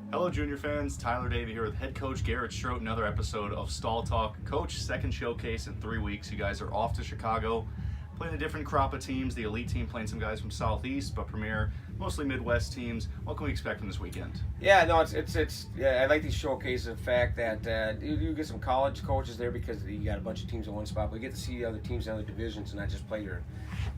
Hello, junior fans. Tyler Davey here with head coach Garrett Strot. Another episode of Stall Talk. Coach, second showcase in 3 weeks. You guys are off to Chicago, playing a different crop of teams. The elite team playing some guys from Southeast, but premier, mostly Midwest teams. What can we expect from this weekend? Yeah, no, I like these showcases. The fact that you get some college coaches there because you got a bunch of teams in one spot, but you get to see the other teams in other divisions and not just play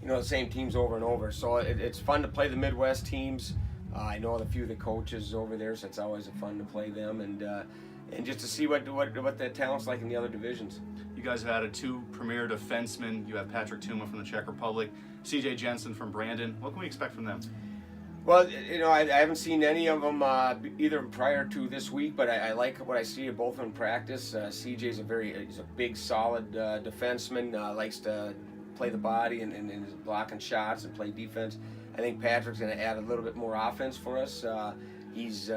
the same teams over and over. So it's fun to play the Midwest teams. I know a few of the coaches over there, so it's always fun to play them and just to see what the talent's like in the other divisions. You guys have added 2 premier defensemen. You have Patrick Tuma from the Czech Republic, CJ Jensen from Brandon. What can we expect from them? Well, I haven't seen any of them either prior to this week, but I like what I see of both of them in practice. CJ's he's a big, solid defenseman. Likes to play the body and is blocking shots and play defense. I think Patrick's going to add a little bit more offense for us. He's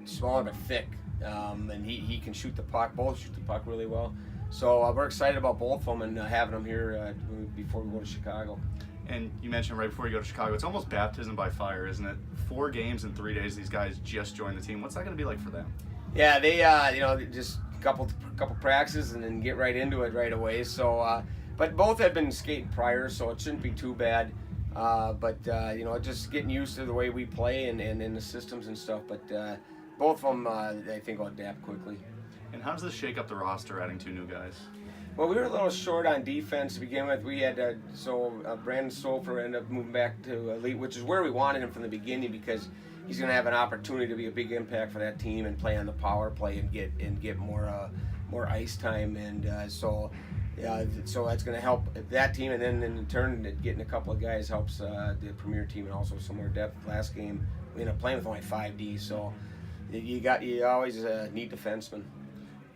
smaller but thick, and he can shoot the puck. Both shoot the puck really well. So we're excited about both of them and having them here before we go to Chicago. And you mentioned right before you go to Chicago, it's almost baptism by fire, isn't it? 4 games in 3 days. These guys just joined the team. What's that going to be like for them? Yeah, they just a couple practices and then get right into it right away. So, but both have been skating prior, so it shouldn't be too bad. But just getting used to the way we play and the systems and stuff. But both of them, I think, will adapt quickly. And how does this shake up the roster, adding 2 new guys? Well, we were a little short on defense to begin with. We had Brandon Sofer ended up moving back to elite, which is where we wanted him from the beginning because he's going to have an opportunity to be a big impact for that team and play on the power play and get more ice time so that's going to help that team, and then in turn getting a couple of guys helps the premier team and also some more depth. Last game we ended up playing with only 5D, so you always need defensemen.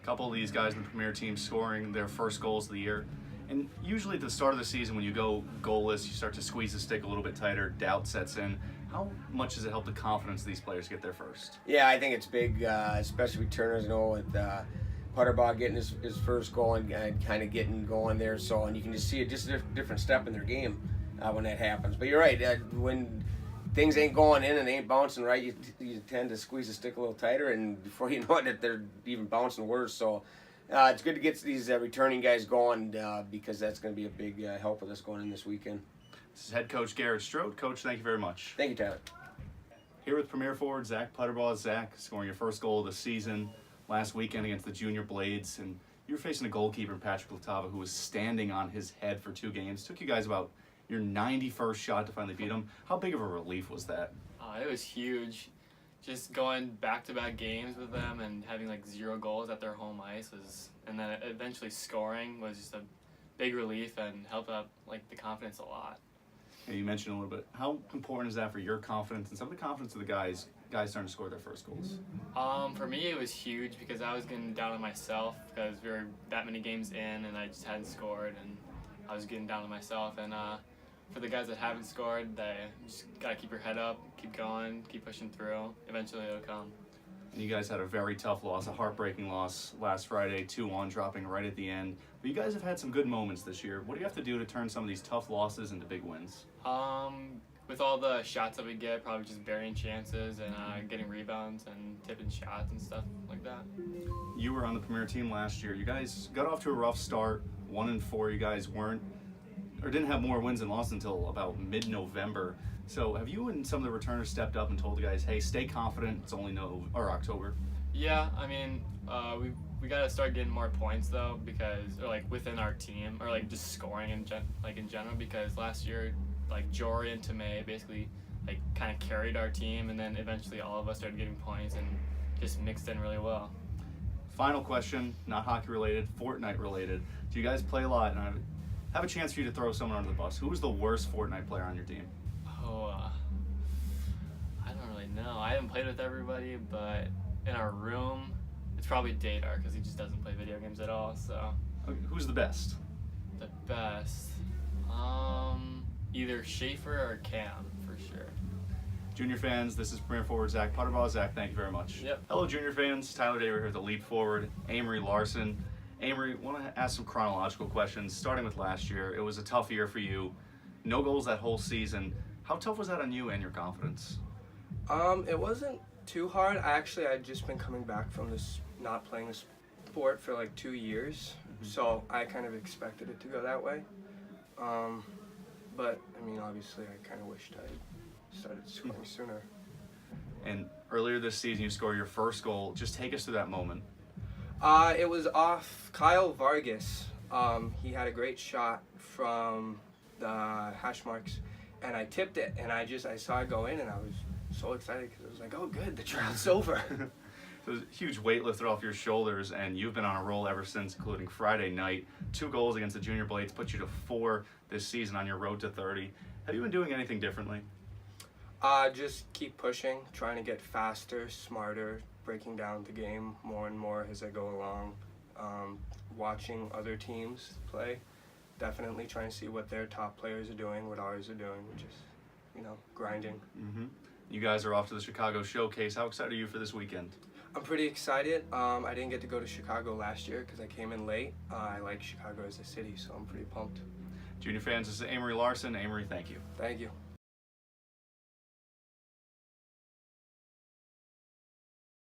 A couple of these guys in the premier team scoring their first goals of the year, and usually at the start of the season when you go goalless, you start to squeeze the stick a little bit tighter. Doubt sets in. How much does it help the confidence of these players get there first? Yeah, I think it's big, especially with Turner's. With Puterbaugh getting his first goal and kind of getting going there. So, and you can just see just a different step in their game when that happens. But you're right, when things ain't going in and they ain't bouncing right, you tend to squeeze the stick a little tighter, and before you know it, they're even bouncing worse. So it's good to get these returning guys going because that's going to be a big help with us going in this weekend. This is head coach Garrett Strot. Coach, thank you very much. Thank you, Tyler. Here with premier forward Zach Puterbaugh. Zach scoring your first goal of the season last weekend against the Junior Blades, and you're facing a goalkeeper, Patrick Puterbaugh, who was standing on his head for 2 games. Took you guys about your 91st shot to finally beat him. How big of a relief was that? It was huge. Just going back-to-back games with them and having 0 goals at their home ice and then eventually scoring was just a big relief and helped up the confidence a lot. Yeah, you mentioned a little bit. How important is that for your confidence and some of the confidence of the guys starting to score their first goals? For me, it was huge because I was getting down on myself because we were that many games in and I just hadn't scored, and I was getting down on myself. And for the guys that haven't scored, they just gotta keep your head up, keep going, keep pushing through. Eventually, it'll come. And you guys had a very tough loss, a heartbreaking loss last Friday, 2-1, dropping right at the end. But you guys have had some good moments this year. What do you have to do to turn some of these tough losses into big wins? With all the shots that we get, probably just burying chances and getting rebounds and tipping shots and stuff like that. You were on the premier team last year. You guys got off to a rough start, 1-4. You guys didn't have more wins and losses until about mid-November. So have you and some of the returners stepped up and told the guys, hey, stay confident, it's only October? Yeah, I mean, we got to start getting more points though, or within our team, or just scoring in general, because last year Jory and Tomei basically kind of carried our team, and then eventually all of us started getting points and just mixed in really well. Final question, not hockey related, Fortnite related. Do you guys play a lot? And I have a chance for you to throw someone under the bus. Who was the worst Fortnite player on your team? I don't really know. I haven't played with everybody, but in our room, it's probably Dadar because he just doesn't play video games at all. So. Okay, who's the best? The best? Either Schaefer or Cam, for sure. Junior fans, this is premier forward Zach Puterbaugh. Zach, thank you very much. Yep. Hello, junior fans. Tyler Davey here with the lead forward, Aymery Larson. Aymery, want to ask some chronological questions, starting with last year. It was a tough year for you. No goals that whole season. How tough was that on you and your confidence? It wasn't too hard. I'd just been coming back from this not playing the sport for like 2 years, so I kind of expected it to go that way. But I mean, obviously, I kind of wished I started scoring sooner. And earlier this season, you scored your first goal. Just take us through that moment. It was off Kyle Vargas. He had a great shot from the hash marks, and I tipped it, and I saw it go in, and I was so excited because I was like, oh good, the trial's over. So it was a huge weight lifted off your shoulders, and you've been on a roll ever since, including Friday night. 2 goals against the Junior Blades put you to 4 this season on your road to 30. Have you been doing anything differently? Just keep pushing, trying to get faster, smarter, breaking down the game more and more as I go along. Watching other teams play, definitely trying to see what their top players are doing, what ours are doing, just, grinding. You guys are off to the Chicago Showcase. How excited are you for this weekend? I'm pretty excited. I didn't get to go to Chicago last year because I came in late. I like Chicago as a city, so I'm pretty pumped. Junior fans, this is Aymery Larson. Aymery, thank you. Thank you.